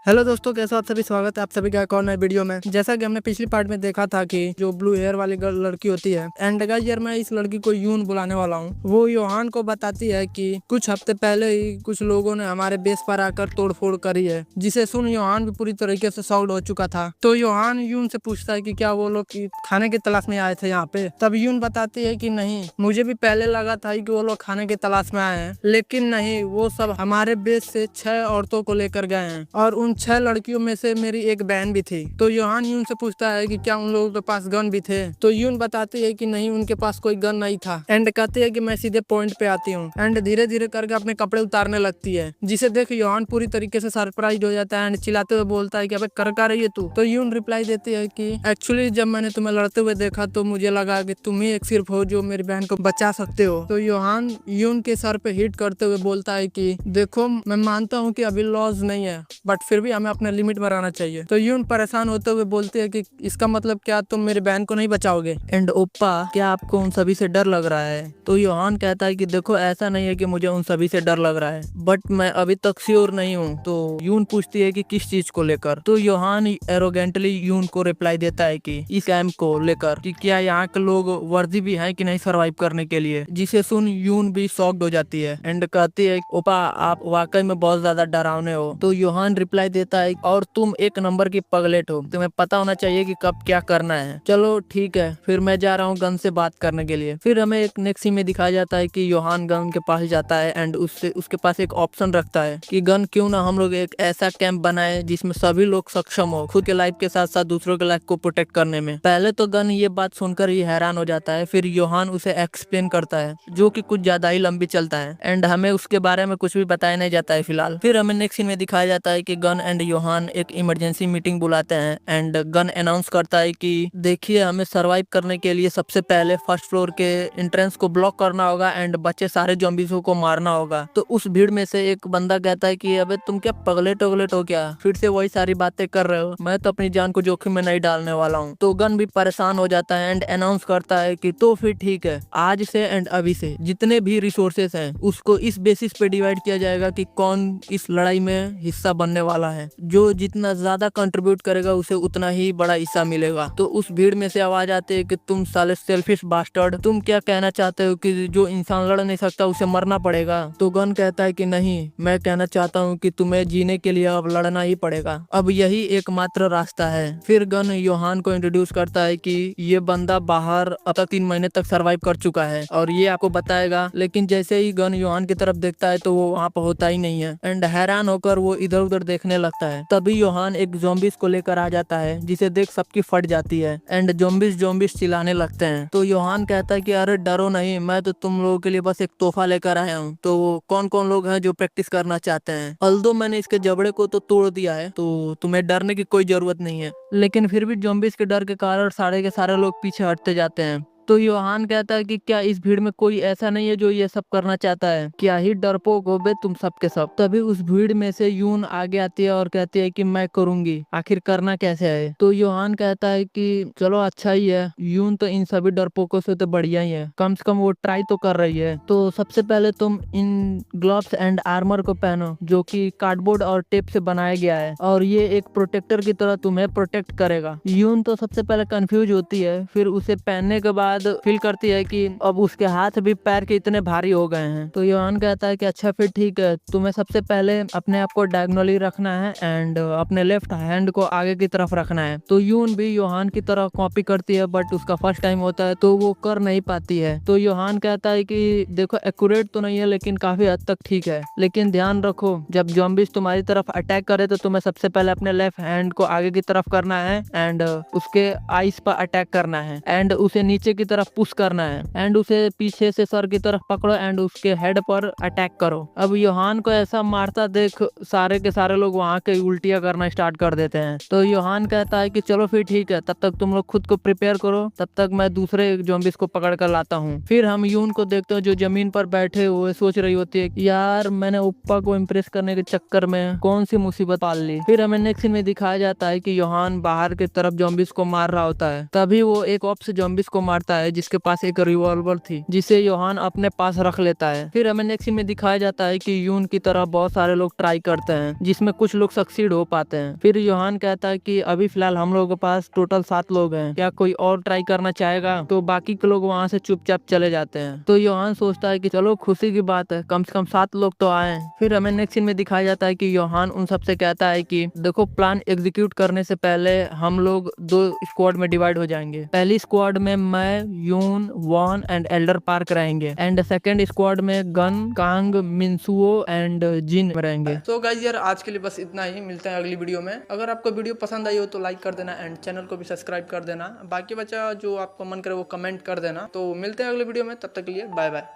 Hello दोस्तों, कैसे हो आप सभी। स्वागत है आप सभी का एक और नए वीडियो में। जैसा कि हमने पिछली पार्ट में देखा था कि जो ब्लू हेयर वाली लड़की होती है, एंड गाइस यार मैं इस लड़की को यून बुलाने वाला हूँ। वो योहान को बताती है कि कुछ हफ्ते पहले ही कुछ लोगों ने हमारे बेस पर आकर तोड़फोड़ करी है, जिसे सुन योहान भी पूरी तरीके से शॉक्ड हो चुका था। तो योहान यून से पूछता है कि क्या वो लोग खाने की तलाश में आए थे यहाँ पे। तब यून बताती है कि नहीं, मुझे भी पहले लगा था कि वो लोग खाने की तलाश में आए हैं, लेकिन नहीं, वो सब हमारे बेस से 6 औरतों को लेकर गए हैं और उन 6 लड़कियों में से मेरी एक बहन भी थी। तो योहान यून से पूछता है कि क्या उन लोगों के पास गन भी थे। तो यून बताती है कि नहीं, उनके पास कोई गन नहीं था। एंड कहती है कि मैं सीधे पॉइंट पे आती हूँ। एंड धीरे धीरे करके अपने कपड़े उतारने लगती है, जिसे देख योहान पूरी तरीके से सरप्राइज हो जाता है एंड चिल्लाते हुए बोलता है कि अबे कर क्या रही है तू। तो यून रिप्लाई देती है कि एक्चुअली जब मैंने तुम्हें लड़ते हुए देखा तो मुझे लगा कि तुम ही एक सिर्फ हो जो मेरी बहन को बचा सकते हो। तो योहान यून के सर पे हिट करते हुए बोलता है कि देखो, मैं मानता हूँ कि अभी लॉज नहीं है, बट फिर भी हमें अपने लिमिट में रहना चाहिए। तो यून परेशान होते हुए बोलते हैं कि इसका मतलब क्या, तुम मेरी बहन को नहीं बचाओगे। एंड ओप्पा, क्या आपको उन सभी से डर लग रहा है। तो योहान कहता है कि देखो, ऐसा नहीं है कि मुझे उन सभी से डर लग रहा है, बट मैं अभी तक श्योर नहीं हूँ। तो यून पूछती है कि किस चीज को लेकर। तो योहान एरोगेंटली यून को रिप्लाई देता है कि इस कैंप को लेकर, कि क्या यहाँ के लोग वर्दी भी हैं कि नहीं सर्वाइव करने के लिए। जिसे सुन यून भी शॉक्ड हो जाती है एंड कहती है ओपा, आप वाकई में बहुत ज्यादा डरावने हो। तो योहान रिप्लाई देता है और तुम एक नंबर की पगलेट हो, तुम्हें पता होना चाहिए कि कब क्या करना है। चलो ठीक है, फिर मैं जा रहा हूँ गन से बात करने के लिए। फिर हमें एक नेक्स्ट सीन में दिखाया जाता है कि योहान गन के पास जाता है एंड उससे उसके पास एक ऑप्शन रखता है कि गन क्यों ना हम लोग एक ऐसा कैंप बनाए जिसमें सभी लोग सक्षम हो खुद के लाइफ के साथ साथ दूसरों के लाइफ को प्रोटेक्ट करने में। पहले तो गन ये बात सुनकर ही हैरान हो जाता है, फिर योहान उसे एक्सप्लेन करता है जो कि कुछ ज्यादा ही लंबी चलता है एंड हमें उसके बारे में कुछ भी बताया नहीं जाता है फिलहाल। फिर हमें नेक्स्ट सीन में दिखाया जाता है कि गन एंड योहान एक इमरजेंसी मीटिंग बुलाते हैं एंड गन अनाउंस करता है कि देखिए, हमें सरवाइव करने के लिए सबसे पहले फर्स्ट फ्लोर के एंट्रेंस को ब्लॉक करना होगा एंड बच्चे सारे ज़ॉम्बीज़ों को मारना होगा। तो उस भीड़ में से एक बंदा कहता है कि अबे तुम क्या पगले टगलेट हो क्या, फिर से वही सारी बातें कर रहे हो, मैं तो अपनी जान को जोखिम में नहीं डालने वाला हूँ। तो गन भी परेशान हो जाता है एंड अनाउंस करता है कि तो फिर ठीक है, आज से एंड अभी से जितने भी रिसोर्सेस हैं उसको इस बेसिस पे डिवाइड किया जाएगा कि कौन इस लड़ाई में हिस्सा बनने वाला है। जो जितना ज्यादा कंट्रीब्यूट करेगा उसे उतना ही बड़ा हिस्सा मिलेगा। तो उस भीड़ में से आवाज आती है कि तुम साले सेल्फिश बास्टर्ड, तुम क्या कहना चाहते हो कि जो इंसान लड़ नहीं सकता उसे मरना पड़ेगा। तो गन कहता है कि नहीं, मैं कहना चाहता हूँ कि तुम्हें जीने के लिए अब लड़ना ही पड़ेगा, अब यही एकमात्र रास्ता है। फिर गन योहान को इंट्रोड्यूस करता है कि ये बंदा बाहर अब तक 3 महीने तक सर्वाइव कर चुका है और ये आपको बताएगा। लेकिन जैसे ही गन योहान की तरफ देखता है तो वो वहाँ पर होता ही नहीं है एंड हैरान होकर वो इधर उधर देखने लगता है। तभी योहान एक ज़ॉम्बीज को लेकर आ जाता है, जिसे देख सबकी फट जाती है एंड ज़ॉम्बीज चिल्लाने लगते हैं। तो योहान कहता है कि अरे डरो नहीं, मैं तो तुम लोगों के लिए बस एक तोहफा लेकर आया हूँ। तो कौन कौन लोग हैं जो प्रैक्टिस करना चाहते हैं? अल्दो मैंने इसके जबड़े को तो तोड़ दिया है, तो तुम्हें डरने की कोई जरूरत नहीं है। लेकिन फिर भी ज़ॉम्बीज के डर के कारण सारे के सारे लोग पीछे हटते जाते हैं। तो योहान कहता है कि क्या इस भीड़ में कोई ऐसा नहीं है जो ये सब करना चाहता है? क्या ही डरपोक हो बे तुम सब के सब। तभी उस भीड़ में से यून आगे आती है और कहती है कि मैं करूंगी, आखिर करना कैसे है? तो योहान कहता है कि चलो अच्छा ही है, यून तो इन सभी डरपोकों से तो बढ़िया ही है, कम से कम वो ट्राई तो कर रही है। तो सबसे पहले तुम इन ग्लव्स एंड आर्मर को पहनो जो कि कार्डबोर्ड और टेप से बनाया गया है और ये एक प्रोटेक्टर की तरह तुम्हें प्रोटेक्ट करेगा। यून तो सबसे पहले कंफ्यूज होती है, फिर उसे पहनने के बाद फील करती है कि अब उसके हाथ भी पैर के इतने भारी हो गए हैं। तो योहान कहता है कि अच्छा फिर ठीक है, तुम्हें सबसे पहले अपने आप को डायगोनली रखना है एंड अपने लेफ्ट हैंड को आगे की तरफ रखना है। तो यून भी योहान की तरह कॉपी करती है, बट उसका फर्स्ट टाइम होता है तो वो कर नहीं पाती है। तो योहान कहता है कि देखो, एक्यूरेट तो नहीं है लेकिन काफी हद तक ठीक है, लेकिन ध्यान रखो जब ज़ॉम्बीज तुम्हारी तरफ अटैक करे तो तुम्हें सबसे पहले अपने लेफ्ट हैंड को आगे की तरफ करना है एंड उसके आईज पर अटैक करना है एंड उसे नीचे की तरफ पुश करना है एंड उसे पीछे से सर की तरफ पकड़ो एंड उसके हेड पर अटैक करो। अब योहान को ऐसा मारता देख सारे के सारे लोग वहाँ के उल्टियां करना स्टार्ट कर देते हैं। तो योहान कहता है कि चलो फिर ठीक है, तब तक तुम लोग खुद को प्रिपेयर करो, तब तक मैं दूसरे ज़ॉम्बीज को पकड़ कर लाता हूँ। फिर हम यून को देखते हैं जो जमीन पर बैठे हुए सोच रही होती है कि यार मैंने उप्पा को इम्प्रेस करने के चक्कर में कौन सी मुसीबत पाल ली। फिर हमें नेक्स्ट सीन में दिखाया जाता है कि योहान बाहर की तरफ ज़ॉम्बीज को मार रहा होता है, तभी वो एक ऑप्स ज़ॉम्बीज को मारता होता है जिसके पास एक रिवॉल्वर थी, जिसे योहान अपने पास रख लेता है। फिर हमें नेक्स्ट सीन में दिखाया जाता है कि यून की तरह बहुत सारे लोग ट्राई करते हैं, जिसमें कुछ लोग सक्सीड हो पाते हैं। फिर योहान कहता है कि अभी फिलहाल हम लोगों के पास टोटल 7 लोग हैं, क्या कोई और ट्राई करना चाहेगा? तो बाकी के लोग वहाँ से चुपचाप चले जाते हैं। तो योहान सोचता है कि चलो खुशी की बात है, कम से कम 7 लोग तो आए। फिर हमें नेक्स्ट सीन में दिखाया जाता है कि योहान उन सबसे कहता है कि देखो, प्लान एग्जीक्यूट करने से पहले हम लोग 2 स्क्वाड में डिवाइड हो जाएंगे। पहली स्क्वाड में मैं, यून, वॉन एंड एल्डर पार्क रहेंगे एंड सेकेंड स्क्वाड में गन, कांग, मिनसुओ एंड जिन रहेंगे। तो गाइस यार, आज के लिए बस इतना ही। मिलते हैं अगली वीडियो में। अगर आपको वीडियो पसंद आई हो तो लाइक कर देना एंड चैनल को भी सब्सक्राइब कर देना। बाकी बचा जो आपको मन करे वो कमेंट कर देना। तो मिलते हैं अगली वीडियो में, तब तक के लिए बाय बाय।